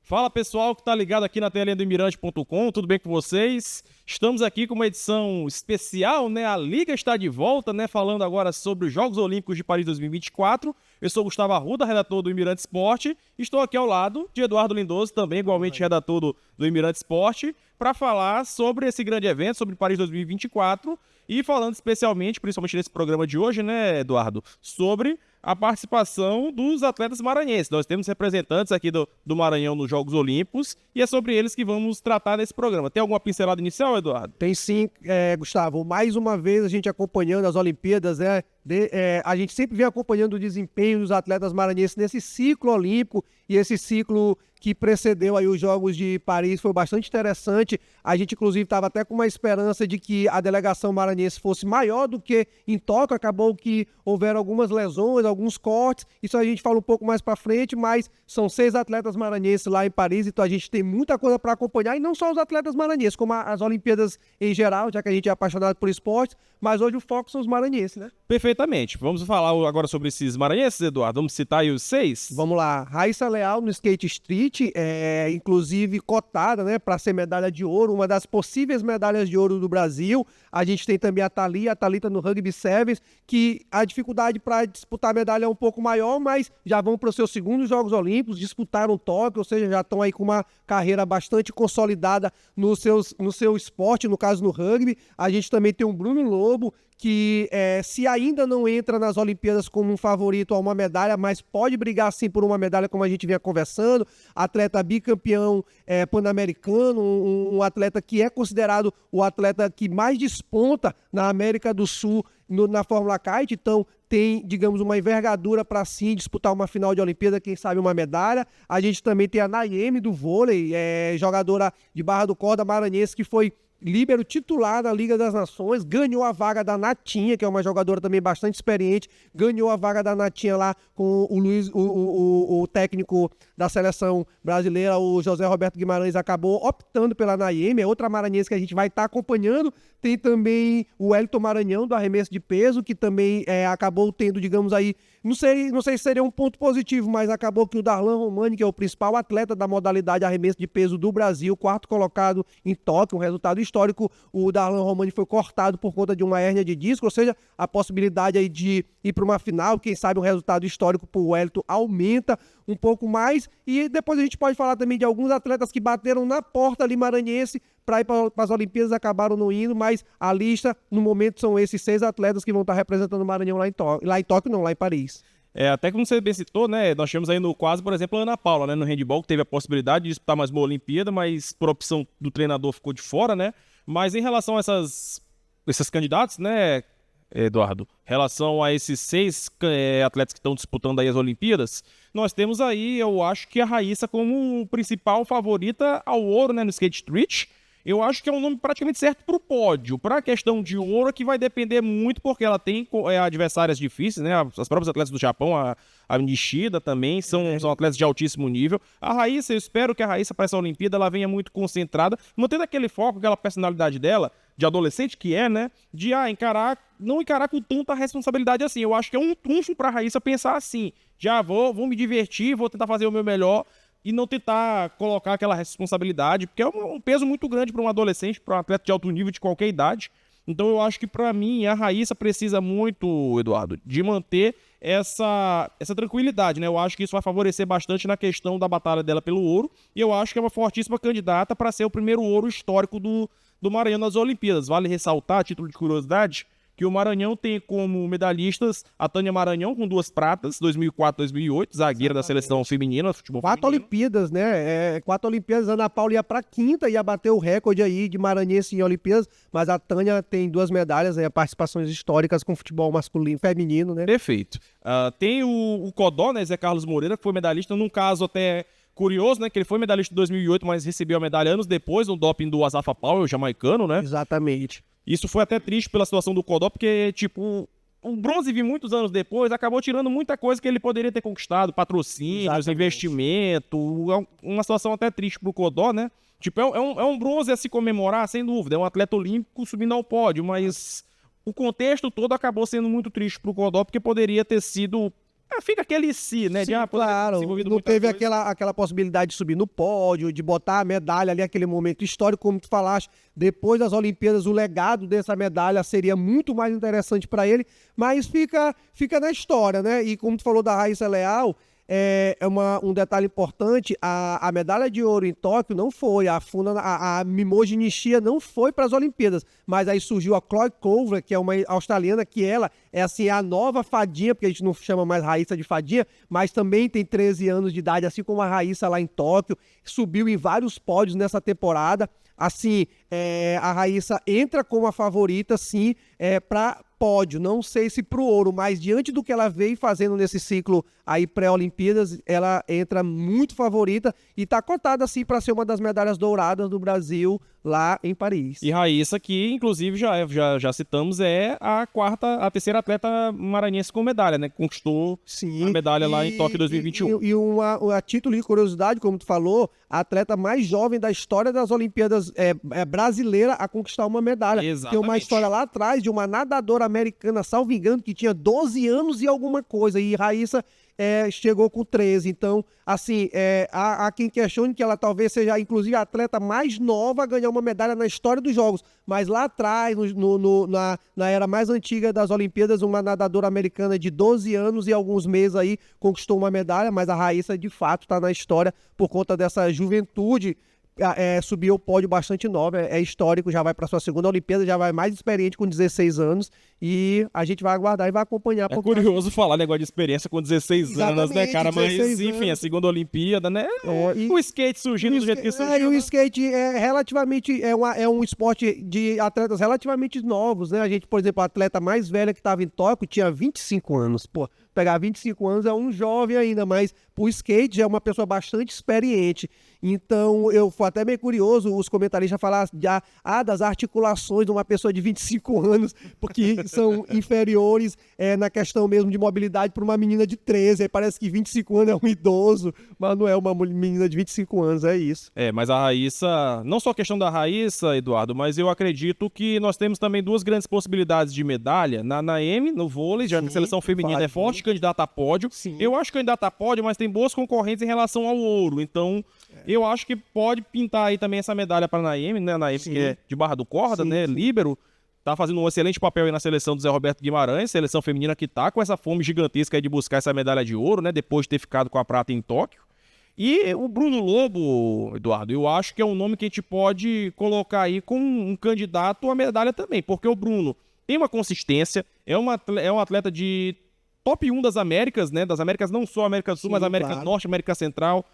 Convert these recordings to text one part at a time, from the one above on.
Fala pessoal que tá ligado aqui na telinha do Imirante.com, tudo bem com vocês? Estamos aqui com uma edição especial, né? A Liga está de volta, né? Falando agora sobre os Jogos Olímpicos de Paris 2024. Eu sou Gustavo Arruda, redator do Imirante Esporte. Estou aqui ao lado de Eduardo Lindoso, também igualmente redator do Imirante Esporte, para falar sobre esse grande evento, sobre Paris 2024 e falando especialmente, principalmente nesse programa de hoje, né, Eduardo, sobre a participação dos atletas maranhenses. Nós temos representantes aqui do Maranhão nos Jogos Olímpicos e é sobre eles que vamos tratar nesse programa. Tem alguma pincelada inicial, Eduardo? Tem sim, Gustavo. Mais uma vez a gente acompanhando as Olimpíadas, né? A gente sempre vem acompanhando o desempenho dos atletas maranhenses nesse ciclo olímpico, e esse ciclo que precedeu aí os Jogos de Paris foi bastante interessante. A gente, inclusive, estava até com uma esperança de que a delegação maranhense fosse maior do que em Tóquio. Acabou que houveram algumas lesões, alguns cortes. Isso a gente fala um pouco mais para frente, mas são 6 atletas maranhenses lá em Paris, então a gente tem muita coisa para acompanhar, e não só os atletas maranhenses, como as Olimpíadas em geral, já que a gente é apaixonado por esporte, mas hoje o foco são os maranhenses, né? Perfeitamente. Vamos falar agora sobre esses maranhenses, Eduardo? Vamos citar aí os 6? Vamos lá. Raíssa Leal no skate street, inclusive cotada, né, para ser medalha de ouro, uma das possíveis medalhas de ouro do Brasil. A gente tem também a Thalita no rugby sevens, que a dificuldade para disputar a medalha é um pouco maior, mas já vão para os seus segundos Jogos Olímpicos, disputaram Tóquio, ou seja, já estão aí com uma carreira bastante consolidada no seu esporte, no caso no rugby. A gente também tem o Bruno Lobo, que se ainda não entra nas Olimpíadas como um favorito a uma medalha, mas pode brigar sim por uma medalha, como a gente vinha conversando. Atleta bicampeão pan-americano, um atleta que é considerado o atleta que mais desponta na América do Sul na Fórmula Kite, então tem, digamos, uma envergadura para sim disputar uma final de Olimpíada, quem sabe uma medalha. A gente também tem a Nayeme do vôlei, jogadora de Barra do Corda maranhense, que foi líbero titular da Liga das Nações, ganhou a vaga da Natinha, que é uma jogadora também bastante experiente, ganhou a vaga da Natinha lá com o Luiz, o técnico da seleção brasileira, o José Roberto Guimarães, acabou optando pela Nayeme, é outra maranhense que a gente vai estar acompanhando. Tem também o Wellington Maranhão, do arremesso de peso, que também acabou tendo, digamos aí, não sei se seria um ponto positivo, mas acabou que o Darlan Romani, que é o principal atleta da modalidade arremesso de peso do Brasil, 4º colocado em Tóquio, um resultado histórico. O Darlan Romani foi cortado por conta de uma hérnia de disco, ou seja, a possibilidade aí de ir para uma final, quem sabe um resultado histórico para o Wellington aumenta um pouco mais. E depois a gente pode falar também de alguns atletas que bateram na porta ali maranhense para ir para as Olimpíadas, acabaram não indo, mas a lista no momento são esses 6 atletas que vão estar representando o Maranhão lá em Tóquio não, lá em Paris. Até como você bem citou, né, nós tivemos aí no quadro, por exemplo, a Ana Paula, né, no handball, que teve a possibilidade de disputar mais uma Olimpíada, mas por opção do treinador ficou de fora, né? Mas em relação a esses candidatos, né, Eduardo, em relação a esses 6 atletas que estão disputando aí as Olimpíadas, nós temos aí, eu acho que a Raíssa como principal favorita ao ouro, né, no skate street. Eu acho que é um nome praticamente certo para o pódio. Para a questão de ouro, que vai depender muito, porque ela tem adversárias difíceis, né? As próprias atletas do Japão, a Nishida também, são atletas de altíssimo nível. A Raíssa, eu espero que a Raíssa para essa Olimpíada ela venha muito concentrada, mantendo aquele foco, aquela personalidade dela, de adolescente que é, né? De não encarar com tanta responsabilidade assim. Eu acho que é um trunfo para a Raíssa pensar assim: já vou me divertir, vou tentar fazer o meu melhor, e não tentar colocar aquela responsabilidade, porque é um peso muito grande para um adolescente, para um atleta de alto nível de qualquer idade. Então eu acho que para mim a Raíssa precisa muito, Eduardo, de manter essa tranquilidade, né? Eu acho que isso vai favorecer bastante na questão da batalha dela pelo ouro, e eu acho que é uma fortíssima candidata para ser o primeiro ouro histórico do Maranhão nas Olimpíadas. Vale ressaltar, a título de curiosidade, que o Maranhão tem como medalhistas a Tânia Maranhão com 2 pratas, 2004 2008, zagueira da seleção feminina, futebol 4 feminino. Olimpíadas, né? 4 Olimpíadas, a Ana Paula ia para 5ª, ia bater o recorde aí de maranhense em Olimpíadas, mas a Tânia tem 2 medalhas, participações históricas com futebol masculino, feminino, né? Perfeito. Tem o Codó, né, Zé Carlos Moreira, que foi medalhista num caso até curioso, né, que ele foi medalhista em 2008, mas recebeu a medalha anos depois, no doping do Asafa Powell, o jamaicano, né? Exatamente. Isso foi até triste pela situação do Codó, porque, tipo, o bronze vir muitos anos depois acabou tirando muita coisa que ele poderia ter conquistado, patrocínios, investimento, uma situação até triste pro Codó, né? Tipo, é um bronze a se comemorar, sem dúvida. É um atleta olímpico subindo ao pódio, mas o contexto todo acabou sendo muito triste pro Godó, porque poderia ter sido... fica aquele si, né? Sim, poderia ter claro, desenvolvido não muita teve coisa. aquela possibilidade de subir no pódio, de botar a medalha ali, aquele momento histórico, como tu falaste, depois das Olimpíadas, o legado dessa medalha seria muito mais interessante para ele, mas fica na história, né? E como tu falou da Raíssa Leal, um detalhe importante, a medalha de ouro em Tóquio não foi, a Mimoji Nishia não foi para as Olimpíadas, mas aí surgiu a Chloe Clover, que é uma australiana, que ela é assim a nova fadinha, porque a gente não chama mais Raíssa de fadinha, mas também tem 13 anos de idade, assim como a Raíssa lá em Tóquio, subiu em vários pódios nessa temporada. Assim, a Raíssa entra como a favorita, sim, para pódio. Não sei se para o ouro, mas diante do que ela vem fazendo nesse ciclo aí pré-Olimpíadas, ela entra muito favorita e está cotada, assim, para ser uma das medalhas douradas do Brasil lá em Paris. E Raíssa, que inclusive já citamos, é a terceira atleta maranhense com medalha, né? Conquistou Sim, a medalha lá em Tóquio 2021. E a título de curiosidade, como tu falou, a atleta mais jovem da história das Olimpíadas brasileira a conquistar uma medalha. Exatamente. Tem uma história lá atrás de uma nadadora americana, salvo engano, que tinha 12 anos e alguma coisa, e Raíssa chegou com 13. Então, assim, há quem questione que ela talvez seja, inclusive, a atleta mais nova a ganhar uma medalha na história dos Jogos. Mas lá atrás, na era mais antiga das Olimpíadas, uma nadadora americana de 12 anos e alguns meses aí conquistou uma medalha, mas a Raíssa, de fato, está na história por conta dessa juventude. Subiu o pódio bastante nova, é histórico, já vai para sua segunda Olimpíada, já vai mais experiente com 16 anos e a gente vai aguardar e vai acompanhar. É curioso falar negócio de experiência com 16 anos, né, cara? Mas, 16 enfim, anos. a segunda Olimpíada, né? O skate surgindo do jeito que surgiu. E o né? skate relativamente é um esporte de atletas relativamente novos, né? A gente, por exemplo, a atleta mais velha que estava em Tóquio tinha 25 anos. Pô, pegar 25 anos é um jovem ainda, mas pro skate já é uma pessoa bastante experiente. Então, eu fui até meio curioso os comentaristas falar das articulações de uma pessoa de 25 anos, porque são inferiores na questão mesmo de mobilidade para uma menina de 13. Aí parece que 25 anos é um idoso, mas não é uma menina de 25 anos, é isso. Mas a Raíssa, não só a questão da Raíssa, Eduardo, mas eu acredito que nós temos também duas grandes possibilidades de medalha. Na M, no vôlei, já que a seleção feminina é forte, candidata a pódio. Sim. Eu acho que candidata a pódio, mas tem boas concorrentes em relação ao ouro. Então, eu acho que pode pintar aí também essa medalha para a Naemi, né? A Naemi, que é de Barra do Corda, né? Líbero. Tá fazendo um excelente papel aí na seleção do Zé Roberto Guimarães, seleção feminina que tá com essa fome gigantesca aí de buscar essa medalha de ouro, né? Depois de ter ficado com a prata em Tóquio. E o Bruno Lobo, Eduardo, eu acho que é um nome que a gente pode colocar aí como um candidato à medalha também, porque o Bruno tem uma consistência, é um atleta de top 1 das Américas, né? Das Américas, não só América do Sul, mas América Norte, América Central.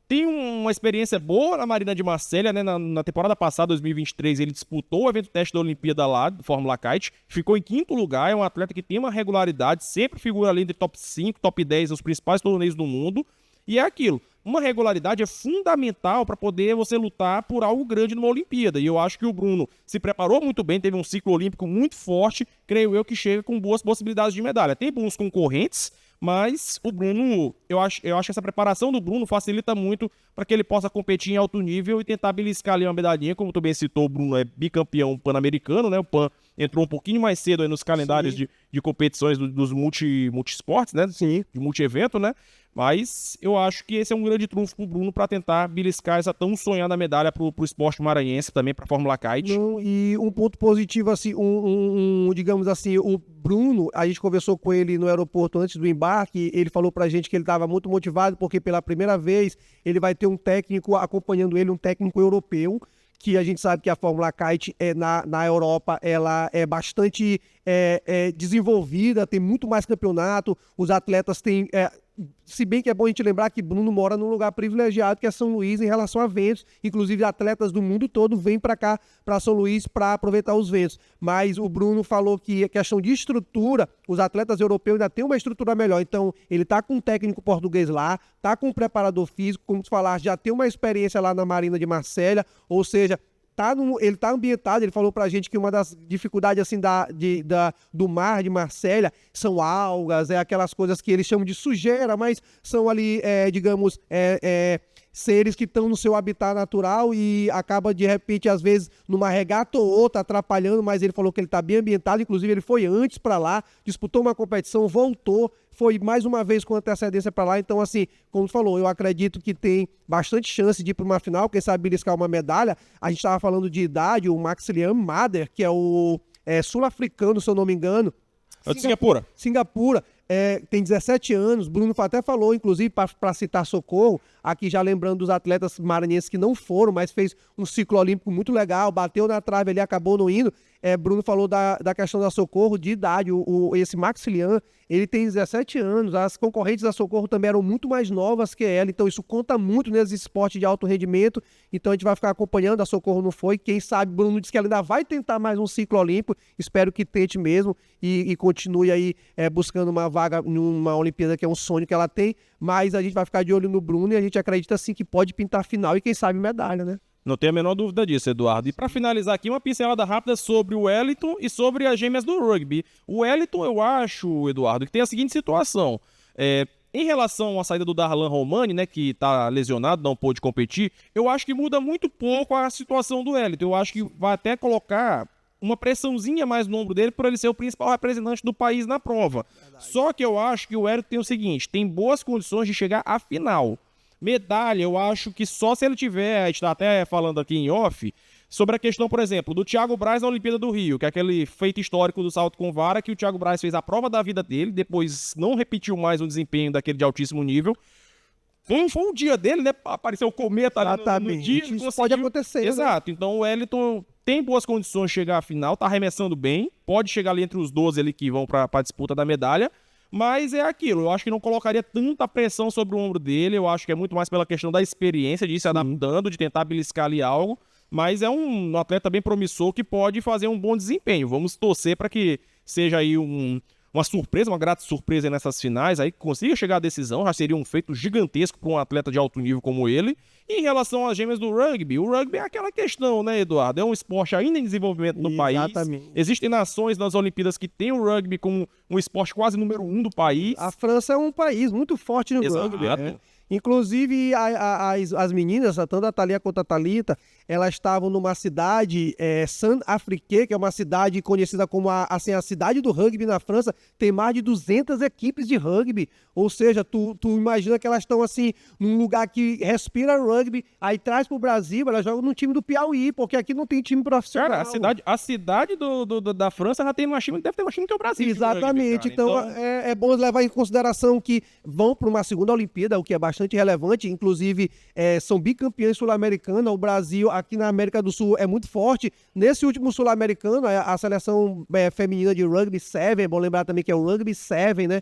Tem uma experiência boa na Marina de Marselha, né? Na temporada passada, 2023, ele disputou o evento teste da Olimpíada lá, do Fórmula Kite, ficou em 5º lugar, é um atleta que tem uma regularidade, sempre figura ali entre top 5, top 10 nos principais torneios do mundo, e é aquilo, uma regularidade é fundamental para poder você lutar por algo grande numa Olimpíada, e eu acho que o Bruno se preparou muito bem, teve um ciclo olímpico muito forte, creio eu que chega com boas possibilidades de medalha. Tem bons concorrentes, mas o Bruno, eu acho que essa preparação do Bruno facilita muito para que ele possa competir em alto nível e tentar beliscar ali uma medalhinha. Como tu bem citou, o Bruno é bicampeão pan-americano, né? O PAN entrou um pouquinho mais cedo aí nos calendários de competições dos multi-esportes, né? Sim. De multi-evento, né? Mas eu acho que esse é um grande trunfo pro Bruno para tentar beliscar essa tão sonhada medalha pro esporte maranhense, também pra Fórmula Kite. E um ponto positivo, assim, digamos assim, o Bruno, a gente conversou com ele no aeroporto antes do embarque, ele falou pra gente que ele estava muito motivado porque pela primeira vez ele vai ter um técnico acompanhando ele, um técnico europeu, que a gente sabe que a Fórmula Kite na Europa ela é bastante desenvolvida, tem muito mais campeonato, os atletas têm... se bem que é bom a gente lembrar que Bruno mora num lugar privilegiado que é São Luís em relação a ventos, inclusive atletas do mundo todo vêm para cá, para São Luís, para aproveitar os ventos, mas o Bruno falou que a questão de estrutura, os atletas europeus ainda têm uma estrutura melhor, então ele tá com um técnico português lá, tá com um preparador físico, como tu falaste, já tem uma experiência lá na Marina de Marselha, ou seja, ele tá ambientado, ele falou pra gente que uma das dificuldades assim do mar de Marsella são algas, aquelas coisas que eles chamam de sujeira, mas são ali, digamos, seres que estão no seu habitat natural e acaba de repente, às vezes, numa regata ou outra, atrapalhando, mas ele falou que ele tá bem ambientado, inclusive ele foi antes para lá, disputou uma competição, voltou, foi mais uma vez com antecedência para lá, então assim, como tu falou, eu acredito que tem bastante chance de ir para uma final, quem sabe beliscar uma medalha. A gente estava falando de idade, o Maxilian Mader, que é o sul-africano, se eu não me engano. É de Singapura. Singapura, tem 17 anos, Bruno até falou, inclusive, para citar Socorro, aqui já lembrando dos atletas maranhenses que não foram, mas fez um ciclo olímpico muito legal, bateu na trave ali, acabou não indo. Bruno falou da questão da Socorro, de idade, esse Maxilian, ele tem 17 anos, as concorrentes da Socorro também eram muito mais novas que ela, então isso conta muito nesse esporte de alto rendimento, então a gente vai ficar acompanhando, a Socorro não foi, quem sabe, Bruno disse que ela ainda vai tentar mais um ciclo olímpico, espero que tente mesmo e continue aí buscando uma vaga numa Olimpíada que é um sonho que ela tem, mas a gente vai ficar de olho no Bruno e a gente acredita sim que pode pintar final e quem sabe medalha, né? Não tenho a menor dúvida disso, Eduardo. E para finalizar aqui, uma pincelada rápida sobre o Wellington e sobre as gêmeas do rugby. O Wellington, eu acho, Eduardo, que tem a seguinte situação. Em relação à saída do Darlan Romani, né, que tá lesionado, não pôde competir, eu acho que muda muito pouco a situação do Wellington. Eu acho que vai até colocar uma pressãozinha mais no ombro dele por ele ser o principal representante do país na prova. Verdade. Só que eu acho que o Wellington tem o seguinte, tem boas condições de chegar à final. Medalha, eu acho que só se ele tiver, a gente tá até falando aqui em off, sobre a questão, por exemplo, do Thiago Braz na Olimpíada do Rio, que é aquele feito histórico do salto com vara, que o Thiago Braz fez a prova da vida dele, depois não repetiu mais um desempenho daquele de altíssimo nível. Foi um dia dele, né? Apareceu o cometa ali no dia. Isso pode acontecer. Exato. Né? Então o Wellington tem boas condições de chegar à final, tá arremessando bem, pode chegar ali entre os 12 ali que vão para a disputa da medalha. Mas é aquilo, eu acho que não colocaria tanta pressão sobre o ombro dele, eu acho que é muito mais pela questão da experiência, de ir se adaptando, de tentar beliscar ali algo, mas é um atleta bem promissor que pode fazer um bom desempenho. Vamos torcer para que seja aí uma surpresa, uma grata surpresa nessas finais, aí que consiga chegar à decisão, já seria um feito gigantesco para um atleta de alto nível como ele. E em relação às gêmeas do rugby, o rugby é aquela questão, né, Eduardo? É um esporte ainda em desenvolvimento no país. Existem nações nas Olimpíadas que têm o rugby como um esporte quase número 1 do país. A França é um país muito forte no rugby. Inclusive, as meninas, tanto a Thalia quanto a Thalita, elas estavam numa cidade, Saint-Afrique, que é uma cidade conhecida como a cidade do rugby na França, tem mais de 200 equipes de rugby, ou seja, tu imagina que elas estão assim, num lugar que respira rugby, aí traz pro Brasil, elas jogam no time do Piauí, porque aqui não tem time profissional. Cara, a cidade da França já tem mais time, deve ter mais time que o Brasil. Exatamente, rugby, então é bom levar em consideração que vão para uma segunda Olimpíada, o que é bastante relevante, inclusive são bicampeões sul-americanas, o Brasil aqui na América do Sul é muito forte. Nesse último sul-americano, a seleção feminina de Rugby 7, é bom lembrar também que é o Rugby 7, né?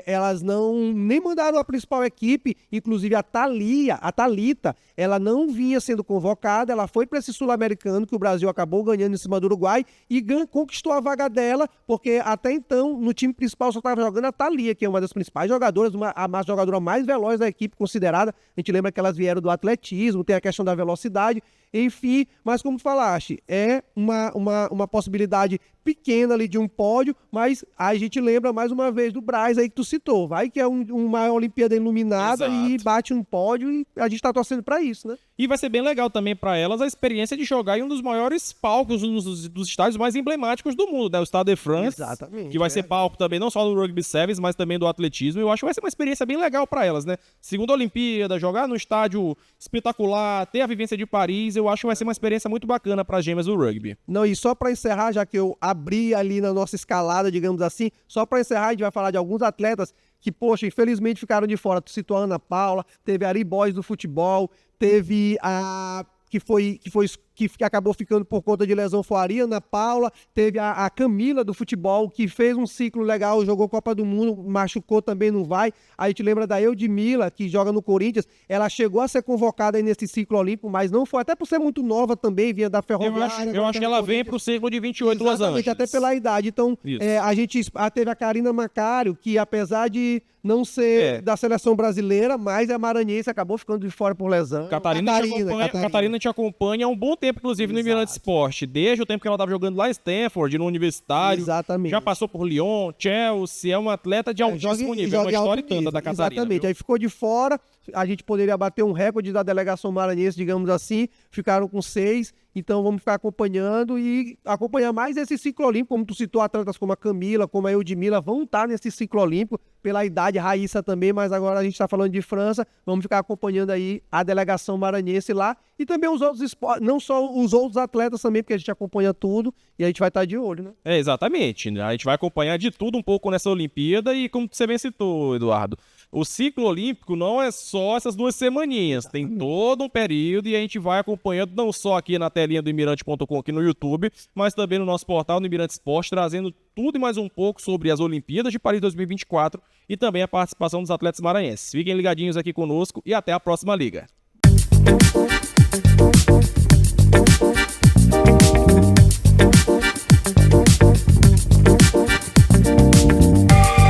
Elas nem mandaram a principal equipe, inclusive a Thalita, ela não vinha sendo convocada, ela foi para esse sul-americano que o Brasil acabou ganhando em cima do Uruguai e conquistou a vaga dela, porque até então no time principal só estava jogando a Thalia, que é uma das principais jogadoras, a jogadora mais veloz da equipe considerada. A gente lembra que elas vieram do atletismo, tem a questão da velocidade, enfim, mas como falaste, é uma possibilidade pequena ali de um pódio, mas a gente lembra mais uma vez do Braz aí que tu citou, vai que é uma Olimpíada iluminada. Exato. E bate um pódio e a gente tá torcendo pra isso, né? E vai ser bem legal também pra elas a experiência de jogar em um dos maiores palcos, dos estádios mais emblemáticos do mundo, né? O Stade de France. Exatamente. Que vai ser palco também, não só do Rugby Sevens, mas também do atletismo. Eu acho que vai ser uma experiência bem legal pra elas, né? Segunda Olimpíada, jogar num estádio espetacular, ter a vivência de Paris, eu acho que vai ser uma experiência muito bacana para as gêmeas do rugby. Não, e só para encerrar, já que eu abri ali na nossa escalada, digamos assim, só para encerrar, a gente vai falar de alguns atletas que, poxa, infelizmente ficaram de fora. Tu citou a Ana Paula, teve a Ari Boys do futebol, teve a... que acabou ficando por conta de lesão, foi a Ariana Paula, teve a Camila do futebol, que fez um ciclo legal, jogou Copa do Mundo, machucou também, não vai. Aí a gente lembra da Eudmila, que joga no Corinthians, ela chegou a ser convocada aí nesse ciclo olímpico, mas não foi, até por ser muito nova também, vinha da Ferroviária. Eu acho que ela vem pro ciclo de 28 Los Angeles. Até pela idade. Então, a gente teve a Karina Macário, que apesar de não ser da seleção brasileira, mas é maranhense, acabou ficando de fora por lesão. Catarina te acompanha há um bom tempo, inclusive, no Mirante Esporte. Desde o tempo que ela estava jogando lá em Stanford, no Universitário. Exatamente. Já passou por Lyon, Chelsea. É uma atleta de altíssimo nível. É uma história e tanta da Catarina. Exatamente. Viu? Aí ficou de fora. A gente poderia bater um recorde da delegação maranhense, digamos assim. Ficaram com 6. Então vamos ficar acompanhando e acompanhar mais esse ciclo olímpico. Como tu citou, atletas como a Camila, como a Eudmila vão estar nesse ciclo olímpico. Pela idade, Raíssa também, mas agora a gente está falando de França. Vamos ficar acompanhando aí a delegação maranhense lá. E também os outros esportes, não só os outros atletas também, porque a gente acompanha tudo e a gente vai estar de olho, né? É, exatamente. A gente vai acompanhar de tudo um pouco nessa Olimpíada e como você bem citou, Eduardo, o ciclo olímpico não é só essas 2 semaninhas, tem todo um período e a gente vai acompanhando não só aqui na telinha do Imirante.com aqui no YouTube, mas também no nosso portal no Imirante Esporte, trazendo tudo e mais um pouco sobre as Olimpíadas de Paris 2024 e também a participação dos atletas maranhenses. Fiquem ligadinhos aqui conosco e até a próxima liga.